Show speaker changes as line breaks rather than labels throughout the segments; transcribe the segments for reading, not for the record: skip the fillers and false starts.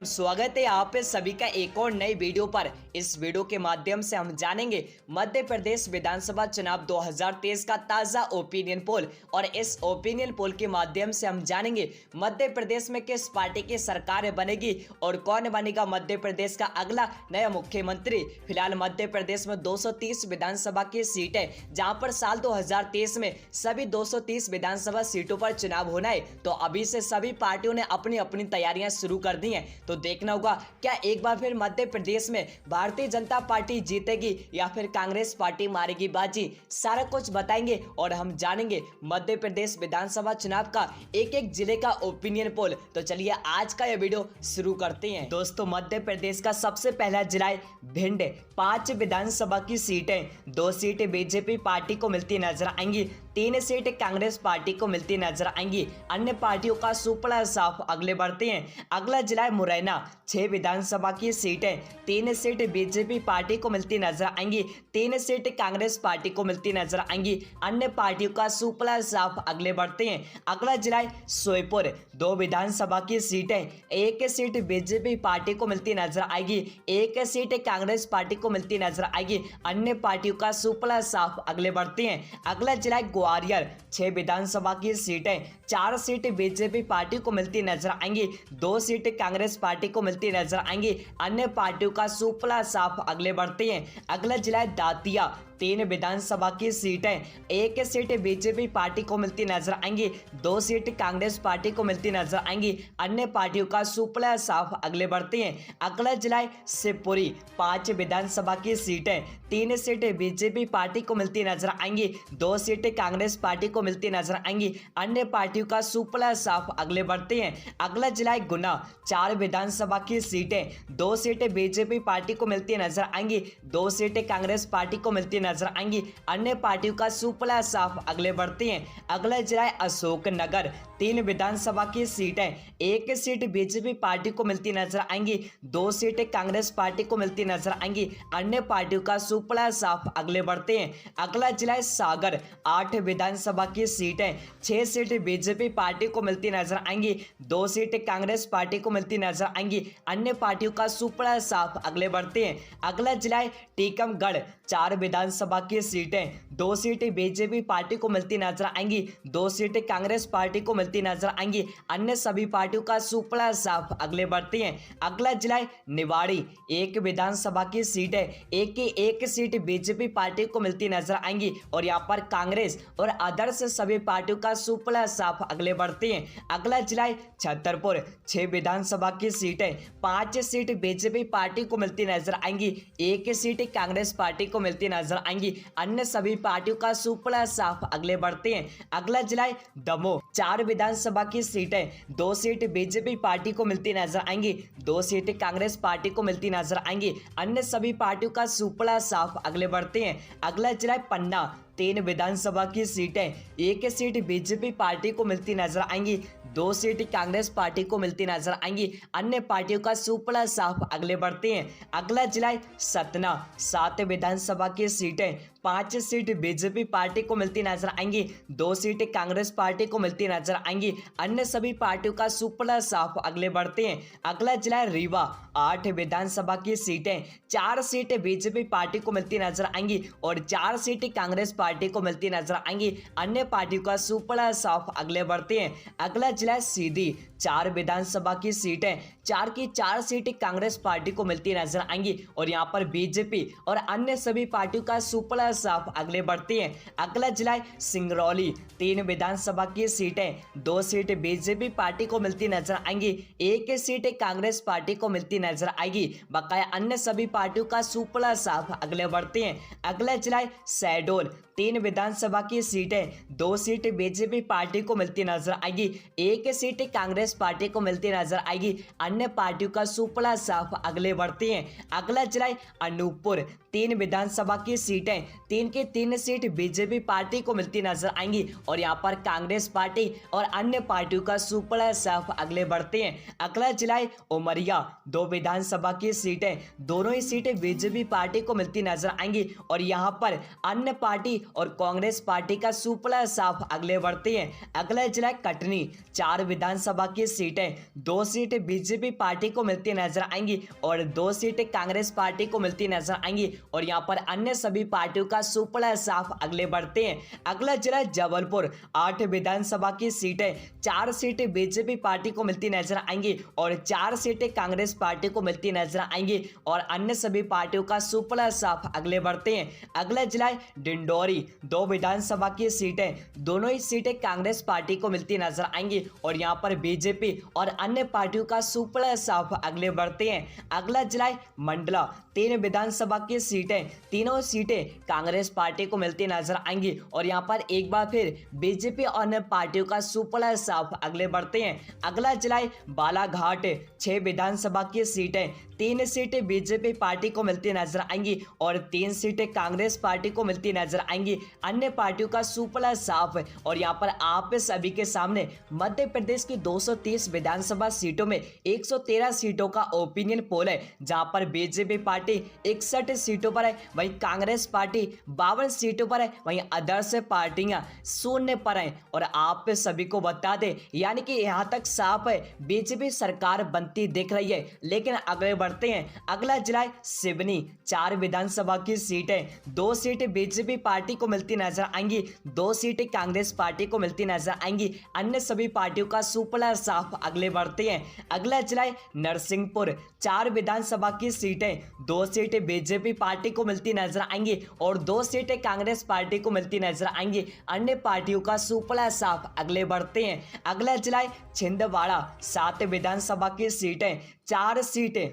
स्वागत है आप सभी का एक और नई वीडियो पर। इस वीडियो के माध्यम से हम जानेंगे मध्य प्रदेश विधानसभा चुनाव 2023 का ताजा ओपिनियन पोल, और इस ओपिनियन पोल के माध्यम से हम जानेंगे मध्य प्रदेश में किस पार्टी की सरकार बनेगी और कौन बनेगा मध्य प्रदेश का अगला नया मुख्यमंत्री। फिलहाल मध्य प्रदेश में 230 विधानसभा की सीट है, जहां पर साल 2023 में सभी 230 विधानसभा सीटों पर चुनाव होना है। तो अभी से सभी पार्टियों ने अपनी अपनी तैयारियां शुरू कर दी हैं। तो देखना होगा क्या एक बार फिर मध्य प्रदेश में भारतीय जनता पार्टी जीतेगी या फिर कांग्रेस पार्टी मारेगी बाजी। सारा कुछ बताएंगे और हम जानेंगे मध्य प्रदेश विधानसभा चुनाव का एक एक जिले का ओपिनियन पोल। तो चलिए आज का यह वीडियो शुरू करते हैं। दोस्तों, मध्य प्रदेश का सबसे पहला जिला है भिंड। 5 विधानसभा की सीटें, 2 सीटें बीजेपी पार्टी को मिलती नजर आएंगी, 3 सीटें कांग्रेस पार्टी को मिलती नजर आएंगी। अन्य पार्टियों का सुपड़ा साफ। अगले बढ़ते हैं। अगला जिला है मुरैना। 6 विधानसभा की सीटें, 3 सीट बीजेपी पार्टी को मिलती नजर आएंगी, 3 सीट कांग्रेस पार्टी को मिलती नजर आएंगी। अन्य पार्टियों का सुपड़ा साफ। अगले बढ़ते हैं। अगला जिला है श्योपुर। 2 विधानसभा की सीटें, 1 सीट बीजेपी पार्टी को मिलती नजर आएगी, 1 सीट कांग्रेस पार्टी को मिलती नजर आएगी। अन्य पार्टियों का सुपड़ा साफ। अगले बढ़ते हैं। अगला जिला है ग्वालियर। 6 विधानसभा की सीटें, 4 सीट बीजेपी पार्टी को मिलती नजर आएंगी, 2 सीट कांग्रेस पार्टी को मिलती नजर आएंगी। अन्य पार्टियों का सुपड़ा साफ। अगले बढ़ते हैं। अगला जिला है दातिया। 3 विधानसभा की सीटें, 1 सीट बीजेपी पार्टी को मिलती नजर आएंगी, 2 सीट कांग्रेस पार्टी को मिलती नजर आएंगी। अन्य पार्टियों का सुपड़ा साफ। अगले बढ़ते हैं। अगला जिला है शिवपुरी। 5 विधानसभा की सीटें, 3 सीट बीजेपी पार्टी को मिलती नजर आएंगी, 2 सीट कांग्रेस पार्टी को मिलती नजर आएंगी। अन्य पार्टियों का सुपड़ा साफ। अगले बढ़ते हैं। अगला जिला है गुना। 4 विधानसभा की सीटें, 2 सीटें बीजेपी पार्टी को मिलती नजर आएंगी, 2 सीटें कांग्रेस पार्टी को मिलती नजर आएंगी। अन्य पार्टियों का सुपड़ा साफ। अगले बढ़ते हैं। अगला जिला है अशोकनगर। 3 विधानसभा की सीटें, 1 सीट बीजेपी पार्टी को मिलती नजर आएंगी, 2 सीटें कांग्रेस पार्टी को मिलती नजर आएंगी। अन्य पार्टियों का सुपड़ा साफ। अगले बढ़ते हैं। अगला जिला है सागर। 8 विधानसभा की सीटें, 6 सीट बीजेपी पार्टी को मिलती नजर आएंगी, 2 सीट कांग्रेस पार्टी को मिलती नजर आएंगी। अन्य पार्टियों का सुपड़ा साफ। अगले बढ़ते हैं। अगला जिला है टीकमगढ़। 4 विधानसभा की सीटें, 2 सीटें बीजेपी पार्टी को मिलती नजर आएंगी, 2 सीटें कांग्रेस पार्टी को मिलती नजर आएंगी। अन्य सभी पार्टियों का सुपड़ा साफ। अगले बढ़ते हैं। अगला जिला है निवाड़ी। 1 विधानसभा की सीटें, 1 सीट बीजेपी पार्टी को मिलती नजर आएंगी और यहाँ पर कांग्रेस और अदर्स सभी पार्टियों का सुपड़ा साफ। अगले बढ़ते हैं। अगला जिला है छतरपुर। 6 विधानसभा की सीटें, 5 सीट बीजेपी पार्टी को मिलती नजर आएंगी, 1 सीट कांग्रेस पार्टी को मिलती नजर आएंगी। अन्य सभी पार्टियों का सुपड़ा साफ। अगले बढ़ते हैं। अगला जिला है दमोह। 4 विधानसभा की सीटें, 2 सीट बीजेपी पार्टी को मिलती नजर आएंगी, 2 सीट कांग्रेस पार्टी को मिलती नजर आएंगी। अन्य सभी पार्टियों का सुपड़ा साफ। अगले बढ़ते हैं। अगला जिला है पन्ना। 3 विधानसभा की सीटें, 1 सीट बीजेपी पार्टी को मिलती नजर आएंगी, 2 सीट कांग्रेस पार्टी को मिलती नजर आएंगी। अन्य पार्टियों का सुपड़ा साफ। अगले बढ़ते हैं। अगला जिला है सतना। 7 विधानसभा की सीटें, 5 सीट बीजेपी पार्टी को मिलती नजर आएंगी, 2 सीट कांग्रेस पार्टी को मिलती नजर आएंगी। अन्य सभी पार्टियों का सुपड़ा साफ। अगले बढ़ते हैं। अगला जिला है रीवा। 8 विधानसभा की सीटें, 4 सीट बीजेपी पार्टी को मिलती नजर आएंगी और 4 सीट कांग्रेस पार्टी को मिलती नजर आएंगी। अन्य पार्टियों का सुपड़ा साफ। अगले बढ़ते हैं। अगला जिला है सीधी। 4 विधानसभा की सीटें, 4 की 4 सीटें कांग्रेस पार्टी को मिलती नजर आएंगी और यहाँ पर बीजेपी और अन्य सभी पार्टियों का सुपड़ा साफ। अगले बढ़ते हैं। अगला जिला है सिंगरौली। 3 विधानसभा की सीटें, 2 सीट बीजेपी पार्टी को मिलती नजर आएंगी, 1 सीट कांग्रेस पार्टी को मिलती नजर आएगी। बकाया अन्य सभी पार्टियों का सुपड़ा साफ। अगले बढ़ते हैं। अगला जिला है शहडोल। 3 विधानसभा की सीटें, 2 सीट बीजेपी पार्टी को मिलती नजर आएगी, 1 सीट कांग्रेस पार्टी को मिलती नजर आएगी। अन्य पार्टियों का सुपड़ा साफ। अगले बढ़ते हैं। अगला जिला है अनूपपुर। 3 विधानसभा की सीटें, 3 की 3 सीट बीजेपी पार्टी को मिलती नजर आएंगी और यहाँ पर कांग्रेस पार्टी और अन्य पार्टियों का सुपड़ा साफ अगले बढ़ते हैं। अगला जिला है उमरिया। 2 विधानसभा की सीटें, दोनों ही सीटें बीजेपी पार्टी को मिलती नजर आएंगी और यहाँ पर अन्य पार्टी और कांग्रेस पार्टी का सुपड़ा साफ अगले बढ़ते हैं। अगला जिला है कटनी। 4 विधानसभा की सीटें, 2 सीटें बीजेपी पार्टी को मिलती नजर आएंगी और 2 सीटें कांग्रेस पार्टी को मिलती नजर आएंगी और यहाँ पर अन्य सभी पार्टियों का सुपड़ा साफ अगले बढ़ते हैं। अगला जिला जबलपुर। 8 विधानसभा की सीटें, 4 सीटें बीजेपी पार्टी को मिलती नजर आएंगी और 4 सीटें कांग्रेस पार्टी को मिलती नजर आएंगी और अन्य सभी पार्टियों का सुपड़ा साफ अगले बढ़ते हैं। अगला जिला डिंडोरी। 2 विधानसभा की सीटें, दोनों ही सीटें कांग्रेस पार्टी को मिलती नजर आएंगी और यहाँ पर बीजेपी और अन्य पार्टियों का सुपड़ा साफ अगले बढ़ते हैं। अगला जिला मंडला। 3 विधानसभा की सीटें, तीनों सीटें कांग्रेस पार्टी को मिलती नजर आएंगी और यहाँ पर एक बार फिर बीजेपी और अन्य पार्टियों का सुपड़ा साफ अगले बढ़ते हैं। अगला जिला बालाघाट। 6 विधानसभा की सीटें, 3 सीटें बीजेपी पार्टी को मिलती नजर आएंगी और 3 सीटें कांग्रेस पार्टी को मिलती नजर आएंगी। अन्य पार्टियों का सुपड़ा साफ और यहाँ पर आप सभी के सामने मध्य प्रदेश की 230 विधानसभा सीटों में 113 सीटों का ओपिनियन पोल है, जहां पर बीजेपी पार्टी 61 सीटों पर है, वहीं कांग्रेस पार्टी 52 सीटों पर है, वहीं अदर्स पार्टियां 0 पर हैं। और आप सभी को बता दें, यानी कि यहां तक साफ है बीजेपी सरकार बनती दिख रही है। लेकिन आगे बढ़ते हैं। अगला जिला सिवनी। 4 विधानसभा की सीटें, 2 सीटें बीजेपी पार्टी को मिलती नजर आएंगी, 2 सीटें कांग्रेस पार्टी को मिलती नजर आएंगी। अन्य सभी पार्टियों का सुपड़ा साफ अगले बढ़ते हैं। अगला जिला नरसिंहपुर। 4 विधानसभा की सीटें, 2 सीटें बीजेपी पार्टी को मिलती नजर आएंगी और 2 सीटें कांग्रेस पार्टी को मिलती नजर आएंगी। अन्य पार्टियों का सुपड़ा साफ अगले बढ़ते हैं। अगला जिला छिंदवाड़ा। 7 विधानसभा की सीटें, 4 सीटें,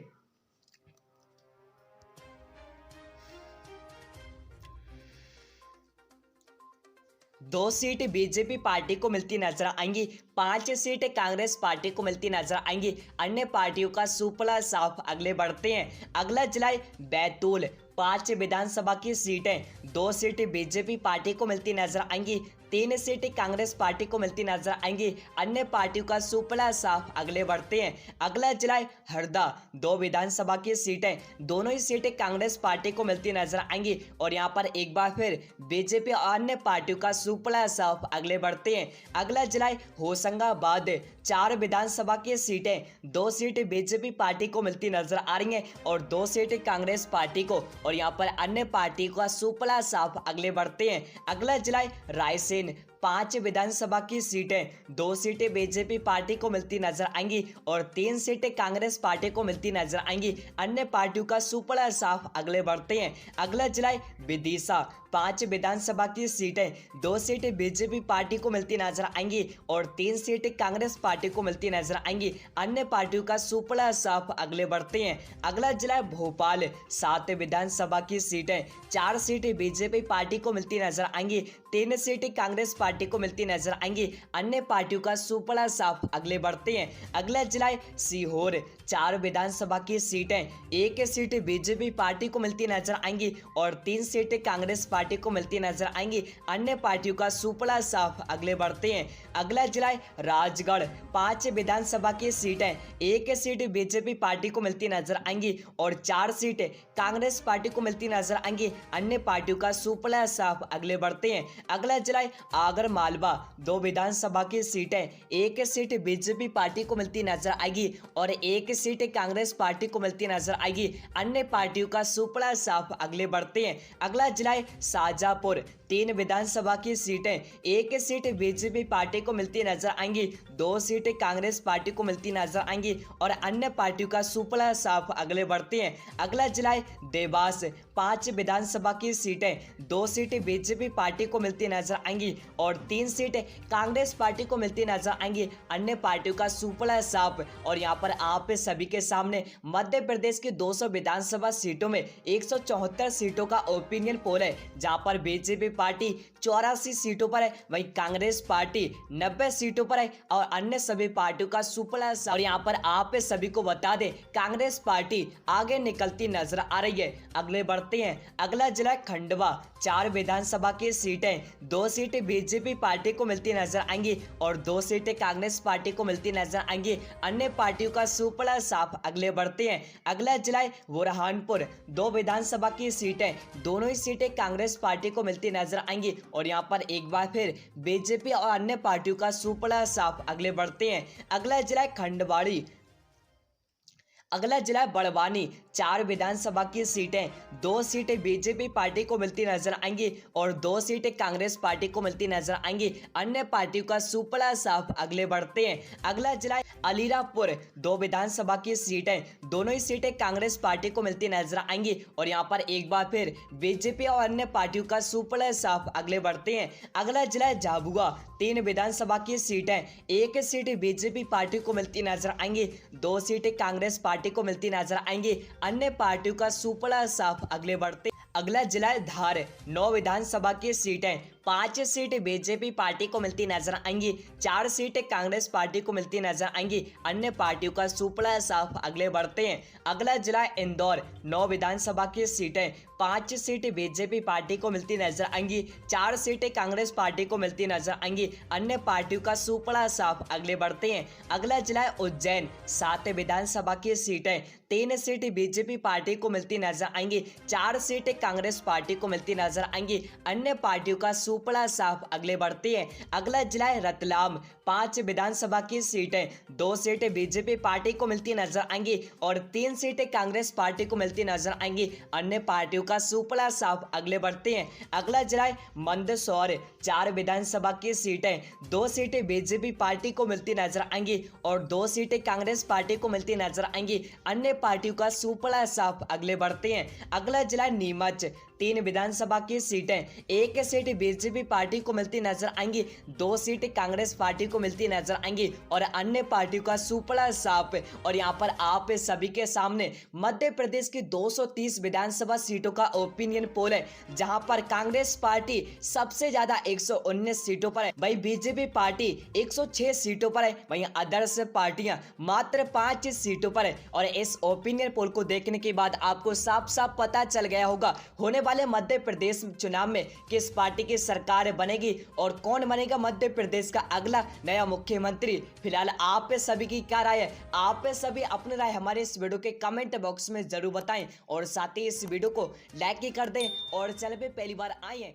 2 सीट बीजेपी पार्टी को मिलती नजर आएंगी, 5 सीटें कांग्रेस पार्टी को मिलती नजर आएंगी। अन्य पार्टियों का सुपड़ा साफ अगले बढ़ते हैं। अगला जिला बैतूल। 5 विधानसभा की सीटें, 2 सीटें बीजेपी पार्टी को मिलती नजर आएंगी, 3 सीटें कांग्रेस पार्टी को मिलती नजर आएंगी। अन्य पार्टियों का सुपड़ा साफ अगले बढ़ते हैं। अगला जिला हरदा। 2 विधानसभा की सीटें, दोनों ही सीटें कांग्रेस पार्टी को मिलती नजर आएंगी और यहाँ पर एक बार फिर बीजेपी और अन्य पार्टियों का सुपड़ा साफ अगले बढ़ते हैं। अगला जिला होशंगाबाद। 4 विधानसभा की सीटें, 2 सीटें बीजेपी पार्टी को मिलती नजर आ रही हैं और 2 सीटें कांग्रेस पार्टी को और यहाँ पर अन्य पार्टी का सुपड़ा साफ अगले बढ़ते हैं। अगला जिला रायसेन। 5 विधानसभा की सीटें, 2 सीटें बीजेपी पार्टी को मिलती नजर आएंगी और 3 सीटें कांग्रेस पार्टी को मिलती नजर आएंगी। अन्य पार्टियों का सुपड़ा साफ अगले बढ़ते हैं। अगला जिला विदिशा। 5 विधानसभा की सीटें, 2 सीटें बीजेपी पार्टी को मिलती नजर आएंगी और 3 सीटें कांग्रेस पार्टी को मिलती नजर आएंगी। अन्य पार्टियों का सुपड़ा साफ अगले बढ़ते हैं। अगला जिला भोपाल। 7 विधानसभा की सीटें, 4 सीटें बीजेपी पार्टी को मिलती नजर आएंगी, 3 सीटें कांग्रेस पार्टी को मिलती नजर आएंगी। अन्य पार्टियों का सुपड़ा साफ अगले बढ़ते हैं। अगला जिला सीहोर। 4 विधानसभा की सीटें, 1 सीट बीजेपी पार्टी को मिलती नजर आएंगी और 3 सीटें कांग्रेस पार्टी को मिलती नजर आएंगी। अन्य पार्टियों का सुपड़ा साफ अगले बढ़ते हैं। अगला जिला राजगढ़। 5 विधानसभा की सीटें, 1 सीट बीजेपी पार्टी को मिलती नजर आएंगी और 4 सीटें कांग्रेस पार्टी को मिलती नजर आएंगी। अन्य पार्टियों का सुपड़ा साफ अगले बढ़ते हैं। अगला जिला आगर मालवा। 2 विधानसभा की सीटें, 1 सीट बीजेपी पार्टी को मिलती नजर आएगी और 1 सीट कांग्रेस पार्टी को मिलती नजर आएगी। अन्य पार्टियों का सुपड़ा साफ अगले बढ़ते हैं। अगला जिला शाहजहांपुर। 3 विधानसभा की सीटें, 1 सीट बीजेपी पार्टी को मिलती नजर आएंगी, 2 सीटें कांग्रेस पार्टी को मिलती नजर आएंगी और अन्य पार्टियों का सुपड़ा साफ अगले बढ़ते हैं। अगला जिला देवास। 5 विधानसभा की सीटें, 2 सीटें बीजेपी पार्टी को मिलती नजर आएंगी और 3 सीटें कांग्रेस पार्टी को मिलती नजर आएंगी। अन्य पार्टियों का सुपड़ा साफ। और यहाँ पर आप सभी के सामने मध्य प्रदेश की 200 विधानसभा सीटों में 174 सीटों का ओपिनियन पोल है, जहां पर बीजेपी पार्टी 84 सीटों पर है, वहीं कांग्रेस पार्टी 90 सीटों पर है और अन्य सभी पार्टियों का सुपड़ा। और यहाँ पर आप सभी को बता दें, कांग्रेस पार्टी आगे निकलती नजर आ रही है। अगले बढ़ते हैं, अगला जिला खंडवा। 4 विधानसभा की सीटें, 2 सीटें बीजेपी पार्टी को मिलती नजर आएंगी और 2 सीटें कांग्रेस पार्टी को मिलती नजर आएंगी। अन्य पार्टियों का सुपड़ा साफ। अगले बढ़ते हैं, अगला जिला है बुरहानपुर। 2 विधानसभा की सीटें, दोनों ही सीटें कांग्रेस पार्टी को मिलती नजर आएंगी और यहाँ पर एक बार फिर बीजेपी और अन्य पार्टियों का सुपड़ा साफ। अगले बढ़ते हैं, अगला जिला है खंडवाड़ी। अगला जिला है बड़वानी। 4 विधानसभा की सीटें, 2 सीटें बीजेपी पार्टी को मिलती नजर आएंगी और 2 सीटें कांग्रेस पार्टी को मिलती नजर आएंगी। अन्य पार्टियों का सुपड़ा साफ। अगले बढ़ते हैं, अगला जिला है अलीराजपुर। 2 विधानसभा की सीटें, दोनों ही सीटें कांग्रेस पार्टी को मिलती नजर आएंगी और यहाँ पर एक बार फिर बीजेपी और अन्य पार्टियों का सुपड़ा साफ। अगले बढ़ते हैं, अगला जिला है झाबुआ। 3 विधानसभा की सीटें, 1 सीट बीजेपी पार्टी को मिलती नजर आएंगी, 2 सीटें कांग्रेस पार्टी को मिलती नजर आएंगी। अन्य पार्टियों का सुपड़ा साफ। अगले बढ़ते, अगला जिला है धार। 9 विधानसभा की सीटें, 5 सीटें बीजेपी पार्टी को मिलती नजर आएंगी, 4 सीटें कांग्रेस पार्टी को मिलती नजर आएंगी। अन्य पार्टियों का सुपड़ा साफ। अगले बढ़ते हैं, अगला जिला है इंदौर। 9 विधानसभा की सीटें, 5 सीटें बीजेपी पार्टी को मिलती नजर आएंगी, 4 सीटें कांग्रेस पार्टी को मिलती नजर आएंगी। अन्य पार्टियों का सुपड़ा साफ। अगले बढ़ते हैं, अगला जिला है उज्जैन। 7 विधानसभा की सीटें, 3 सीटें बीजेपी पार्टी को मिलती नजर आएंगी, 4 सीटें कांग्रेस पार्टी को मिलती नजर आएंगी। अन्य पार्टियों का सुपड़ा साफ। अगले बढ़ते हैं, अगला जिला है रतलाम। 5 विधानसभा की सीटें, 2 सीटें बीजेपी पार्टी को मिलती नजर आएंगी और 3 सीटें कांग्रेस पार्टी को मिलती नजर आएंगी। अन्य पार्टियों का सुपड़ा साफ। अगले बढ़ते हैं, अगला जिला है मंदसौर। 4 विधानसभा की सीटें, 2 सीटें बीजेपी पार्टी को मिलती नजर आएंगी और 2 सीटें कांग्रेस पार्टी को मिलती नजर आएंगी। अन्य पार्टियों का सुपड़ा साफ। अगले बढ़ते हैं, अगला जिला नीमच। 3 विधानसभा की सीटें, 1 सीट बीजेपी पार्टी को मिलती नजर आएंगी, 2 सीटें कांग्रेस पार्टी को मिलती नजर आएंगी और अन्य पार्टियों का सुपड़ा साफ। और यहाँ पर आप सभी के सामने मध्य प्रदेश की 230 विधानसभा सीटों का ओपिनियन पोल है, जहां पर कांग्रेस पार्टी सबसे ज्यादा 119 सीटों पर है, वहीं बीजेपी पार्टी 106 सीटों पर है, वहीं अदर्स पार्टियां मात्र 5 सीटों पर है। और इस ओपिनियन पोल को देखने के बाद आपको साफ साफ पता चल गया होगा होने वाले मध्य प्रदेश चुनाव में किस पार्टी की सरकार बनेगी और कौन बनेगा मध्य प्रदेश का अगला नया मुख्यमंत्री। फिलहाल आप सभी की क्या राय है? आप सभी अपनी राय हमारे इस वीडियो के कमेंट बॉक्स में जरूर बताएं और साथ ही इस वीडियो को लाइक ही कर दें और चैनल पे पहली बार आए हैं